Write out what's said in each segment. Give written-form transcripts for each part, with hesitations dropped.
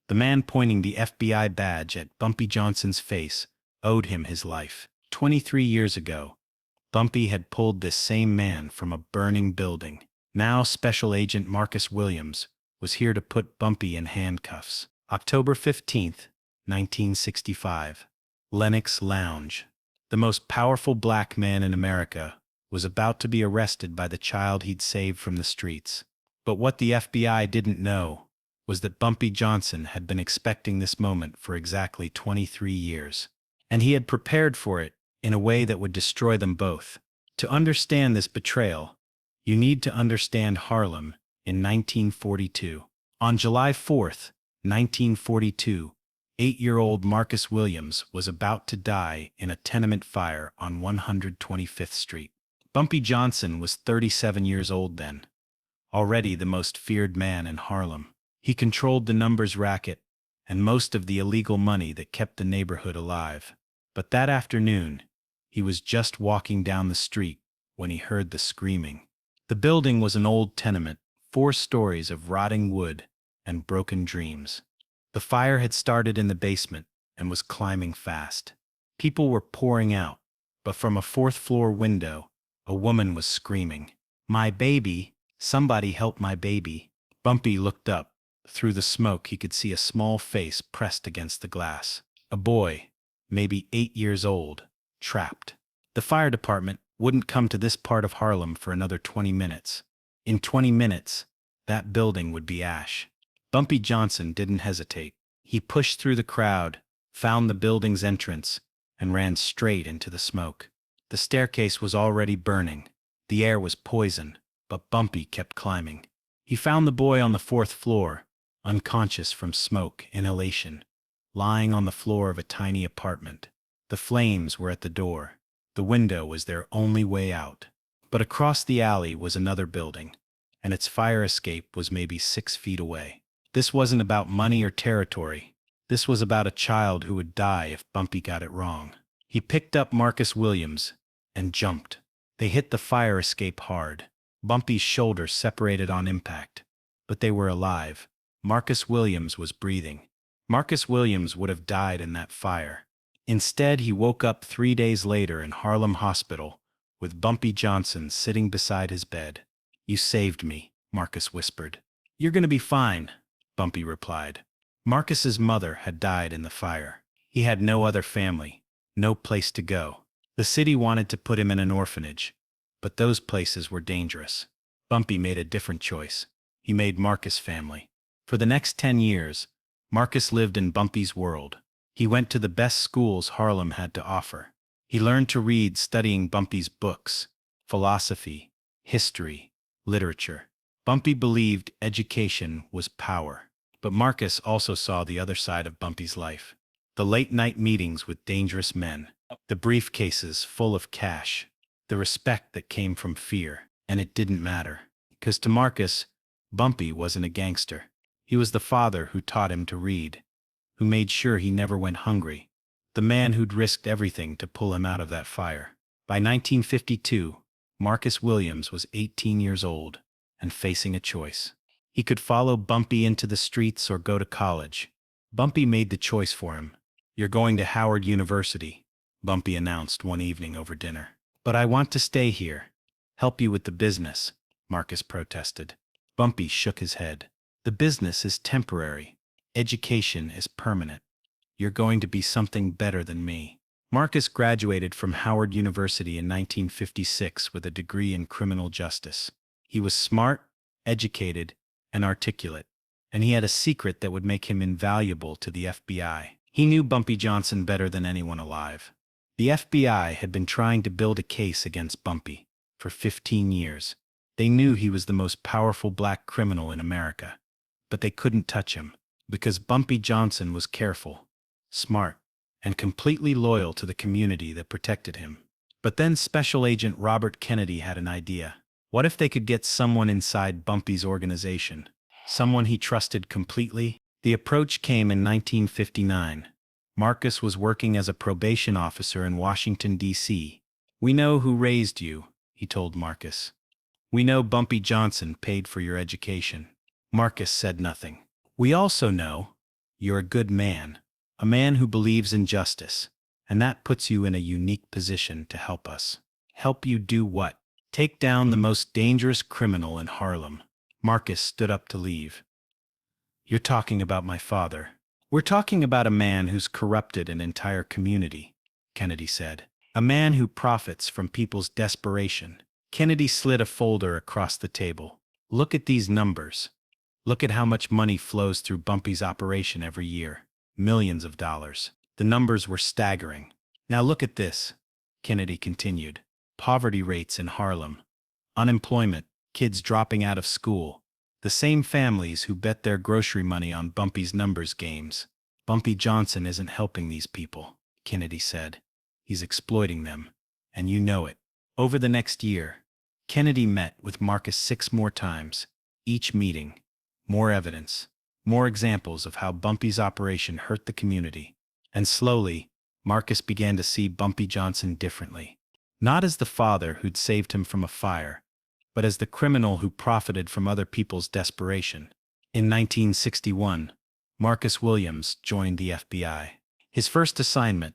The man pointing the FBI badge at Bumpy Johnson's face owed him his life. 23 years ago, Bumpy had pulled this same man from a burning building. Now Special Agent Marcus Williams was here to put Bumpy in handcuffs. October 15th, 1965. Lenox Lounge. The most powerful black man in America was about to be arrested by the child he'd saved from the streets. But what the FBI didn't know was that Bumpy Johnson had been expecting this moment for exactly 23 years. And he had prepared for it in a way that would destroy them both. To understand this betrayal, you need to understand Harlem in 1942. On July 4th, 1942, 8-year-old Marcus Williams was about to die in a tenement fire on 125th Street. Bumpy Johnson was 37 years old then, already the most feared man in Harlem. He controlled the numbers racket and most of the illegal money that kept the neighborhood alive. But that afternoon, he was just walking down the street when he heard the screaming. The building was an old tenement, 4 stories of rotting wood and broken dreams. The fire had started in the basement and was climbing fast. People were pouring out, but from a 4th-floor window, a woman was screaming, "My baby! Somebody help my baby!" Bumpy looked up. Through the smoke, he could see a small face pressed against the glass. A boy, maybe 8 years old, trapped. The fire department wouldn't come to this part of Harlem for another 20 minutes. In 20 minutes, that building would be ash. Bumpy Johnson didn't hesitate. He pushed through the crowd, found the building's entrance, and ran straight into the smoke. The staircase was already burning. The air was poison, but Bumpy kept climbing. He found the boy on the 4th floor, unconscious from smoke inhalation, lying on the floor of a tiny apartment. The flames were at the door. The window was their only way out. But across the alley was another building, and its fire escape was maybe 6 feet away. This wasn't about money or territory. This was about a child who would die if Bumpy got it wrong. He picked up Marcus Williams and jumped. They hit the fire escape hard. Bumpy's shoulders separated on impact, but they were alive. Marcus Williams was breathing. Marcus Williams would have died in that fire. Instead, he woke up 3 days later in Harlem Hospital, with Bumpy Johnson sitting beside his bed. "You saved me," Marcus whispered. "You're gonna be fine," Bumpy replied. Marcus's mother had died in the fire. He had no other family, no place to go. The city wanted to put him in an orphanage, but those places were dangerous. Bumpy made a different choice. He made Marcus family. For the next 10 years, Marcus lived in Bumpy's world. He went to the best schools Harlem had to offer. He learned to read studying Bumpy's books, philosophy, history, literature. Bumpy believed education was power. But Marcus also saw the other side of Bumpy's life. The late-night meetings with dangerous men, the briefcases full of cash, the respect that came from fear. And it didn't matter. Because to Marcus, Bumpy wasn't a gangster. He was the father who taught him to read, who made sure he never went hungry, the man who'd risked everything to pull him out of that fire. By 1952, Marcus Williams was 18 years old and facing a choice. He could follow Bumpy into the streets or go to college. Bumpy made the choice for him. "You're going to Howard University," Bumpy announced one evening over dinner. "But I want to stay here, help you with the business," Marcus protested. Bumpy shook his head. "The business is temporary. Education is permanent. You're going to be something better than me." Marcus graduated from Howard University in 1956 with a degree in criminal justice. He was smart, educated, and articulate, and he had a secret that would make him invaluable to the FBI. He knew Bumpy Johnson better than anyone alive. The FBI had been trying to build a case against Bumpy for 15 years. They knew he was the most powerful black criminal in America, but they couldn't touch him because Bumpy Johnson was careful, smart, and completely loyal to the community that protected him. But then Special Agent Robert Kennedy had an idea. What if they could get someone inside Bumpy's organization? Someone he trusted completely? The approach came in 1959. Marcus was working as a probation officer in Washington, D.C. "We know who raised you," he told Marcus. "We know Bumpy Johnson paid for your education." Marcus said nothing. "We also know You're a good man, a man who believes in justice, and that puts you in a unique position to help us. Help you do what? Take down the most dangerous criminal in Harlem. Marcus stood up to leave. You're talking about my father. We're talking about a man who's corrupted an entire community, Kennedy said. A man who profits from people's desperation. Kennedy slid a folder across the table. Look at these numbers. Look at how much money flows through Bumpy's operation every year. Millions of dollars. The numbers were staggering. Now look at this, Kennedy continued. Poverty rates in Harlem. Unemployment, kids dropping out of school. The same families who bet their grocery money on Bumpy's numbers games. Bumpy Johnson isn't helping these people, Kennedy said. He's exploiting them, and you know it. Over the next year, Kennedy met with Marcus 6 more times. Each meeting, more evidence, more examples of how Bumpy's operation hurt the community. And slowly, Marcus began to see Bumpy Johnson differently. Not as the father who'd saved him from a fire, but as the criminal who profited from other people's desperation. In 1961, Marcus Williams joined the FBI. His first assignment,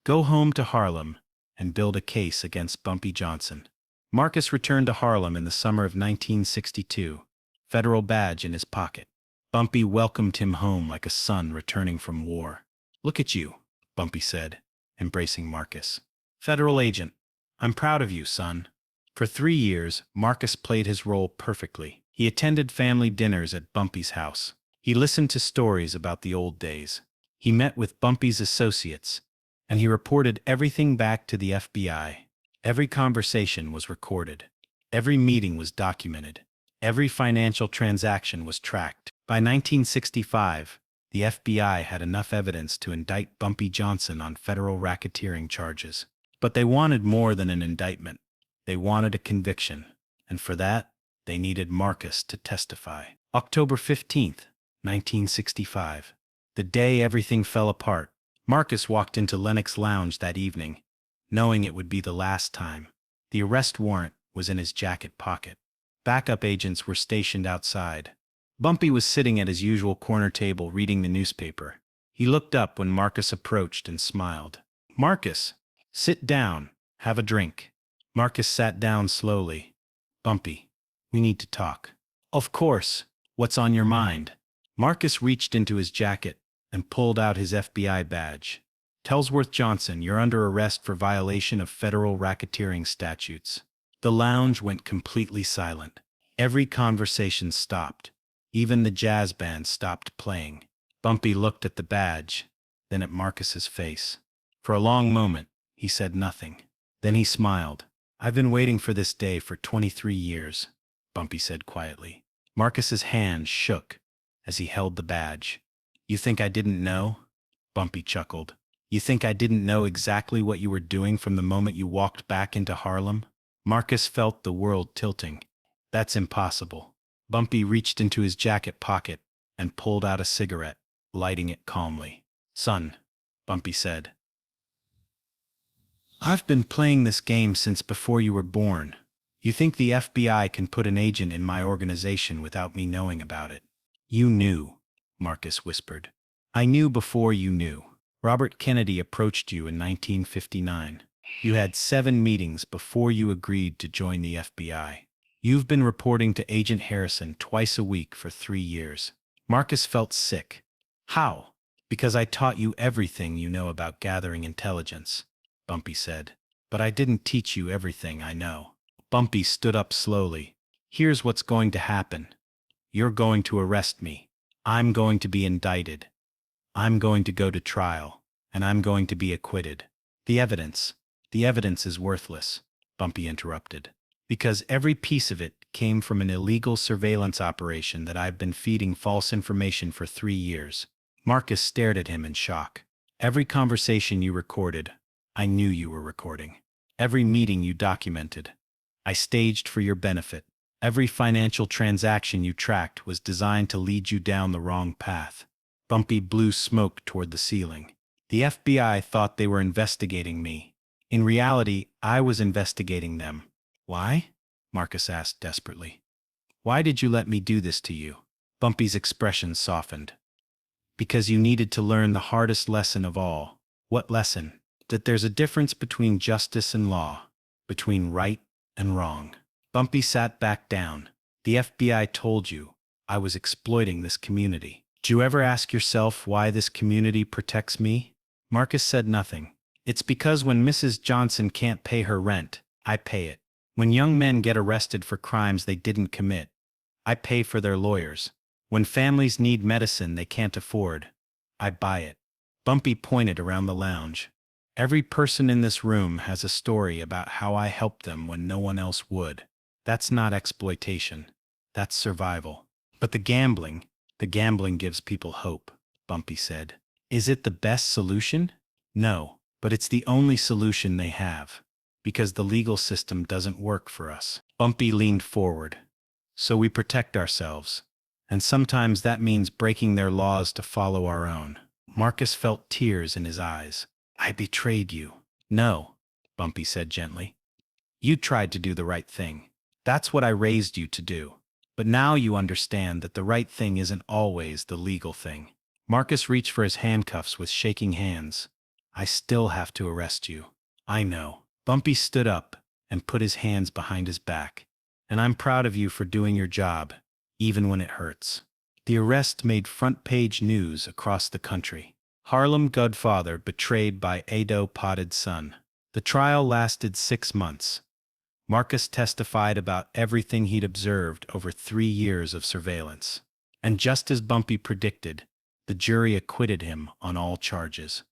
go home to Harlem and build a case against Bumpy Johnson. Marcus returned to Harlem in the summer of 1962, federal badge in his pocket. Bumpy welcomed him home like a son returning from war. Look at you, Bumpy said, embracing Marcus. Federal agent, I'm proud of you, son. For 3 years, Marcus played his role perfectly. He attended family dinners at Bumpy's house. He listened to stories about the old days. He met with Bumpy's associates, and he reported everything back to the FBI. Every conversation was recorded. Every meeting was documented. Every financial transaction was tracked. By 1965, the FBI had enough evidence to indict Bumpy Johnson on federal racketeering charges. But they wanted more than an indictment. They wanted a conviction, and for that, they needed Marcus to testify. October 15th, 1965. The day everything fell apart, Marcus walked into Lenox Lounge that evening, knowing it would be the last time. The arrest warrant was in his jacket pocket. Backup agents were stationed outside. Bumpy was sitting at his usual corner table reading the newspaper. He looked up when Marcus approached and smiled. Marcus, sit down, have a drink. Marcus sat down slowly. Bumpy, we need to talk. Of course, what's on your mind? Marcus reached into his jacket and pulled out his FBI badge. Tellsworth Johnson, you're under arrest for violation of federal racketeering statutes. The lounge went completely silent. Every conversation stopped. Even the jazz band stopped playing. Bumpy looked at the badge, then at Marcus's face. For a long moment, he said nothing. Then he smiled. I've been waiting for this day for 23 years, Bumpy said quietly. Marcus's hand shook as he held the badge. You think I didn't know? Bumpy chuckled. You think I didn't know exactly what you were doing from the moment you walked back into Harlem? Marcus felt the world tilting. That's impossible. Bumpy reached into his jacket pocket and pulled out a cigarette, lighting it calmly. Son, Bumpy said. I've been playing this game since before you were born. You think the FBI can put an agent in my organization without me knowing about it? You knew, Marcus whispered. I knew before you knew. Robert Kennedy approached you in 1959. You had 7 meetings before you agreed to join the FBI. You've been reporting to Agent Harrison twice a week for 3 years. Marcus felt sick. How? Because I taught you everything you know about gathering intelligence, Bumpy said. But I didn't teach you everything I know. Bumpy stood up slowly. Here's what's going to happen. You're going to arrest me. I'm going to be indicted. I'm going to go to trial, and I'm going to be acquitted. The evidence is worthless, Bumpy interrupted, because every piece of it came from an illegal surveillance operation that I've been feeding false information for 3 years. Marcus stared at him in shock. Every conversation you recorded, I knew you were recording. Every meeting you documented, I staged for your benefit. Every financial transaction you tracked was designed to lead you down the wrong path. Bumpy blew smoke toward the ceiling. The FBI thought they were investigating me. In reality, I was investigating them. Why? Marcus asked desperately. Why did you let me do this to you? Bumpy's expression softened. Because you needed to learn the hardest lesson of all. What lesson? That there's a difference between justice and law, between right and wrong. Bumpy sat back down. The FBI told you I was exploiting this community. Do you ever ask yourself why this community protects me? Marcus said nothing. It's because when Mrs. Johnson can't pay her rent, I pay it. When young men get arrested for crimes they didn't commit, I pay for their lawyers. When families need medicine they can't afford, I buy it. Bumpy pointed around the lounge. Every person in this room has a story about how I helped them when no one else would. That's not exploitation. That's survival. But the gambling gives people hope, Bumpy said. Is it the best solution? No, but it's the only solution they have. Because the legal system doesn't work for us. Bumpy leaned forward. So we protect ourselves. And sometimes that means breaking their laws to follow our own. Marcus felt tears in his eyes. I betrayed you. No, Bumpy said gently. You tried to do the right thing. That's what I raised you to do. But now you understand that the right thing isn't always the legal thing. Marcus reached for his handcuffs with shaking hands. I still have to arrest you. I know. Bumpy stood up and put his hands behind his back. And I'm proud of you for doing your job, even when it hurts. The arrest made front-page news across the country. Harlem godfather betrayed by Ado potted son. The trial lasted 6 months. Marcus testified about everything he'd observed over 3 years of surveillance. And just as Bumpy predicted, the jury acquitted him on all charges.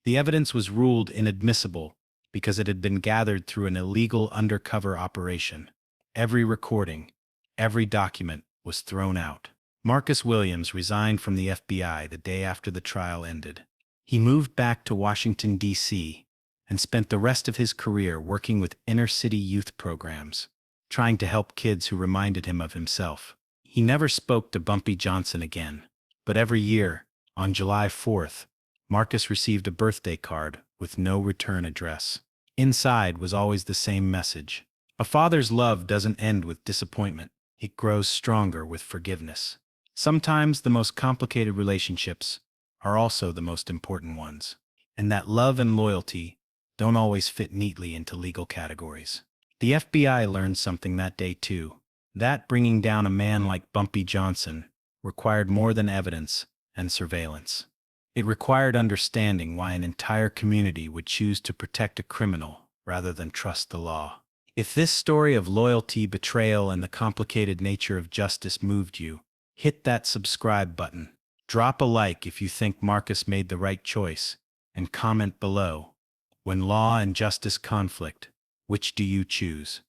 The evidence was ruled inadmissible because it had been gathered through an illegal undercover operation. Every recording, every document was thrown out. Marcus Williams resigned from the FBI the day after the trial ended. He moved back to Washington, D.C., and spent the rest of his career working with inner-city youth programs, trying to help kids who reminded him of himself. He never spoke to Bumpy Johnson again, but every year, on July 4th, Marcus received a birthday card with no return address. Inside was always the same message. A father's love doesn't end with disappointment. It grows stronger with forgiveness. Sometimes the most complicated relationships are also the most important ones. And that love and loyalty don't always fit neatly into legal categories. The FBI learned something that day too. That bringing down a man like Bumpy Johnson required more than evidence and surveillance. It required understanding why an entire community would choose to protect a criminal rather than trust the law. If this story of loyalty, betrayal, and the complicated nature of justice moved you, hit that subscribe button. Drop a like if you think Marcus made the right choice, and comment below. When law and justice conflict, which do you choose?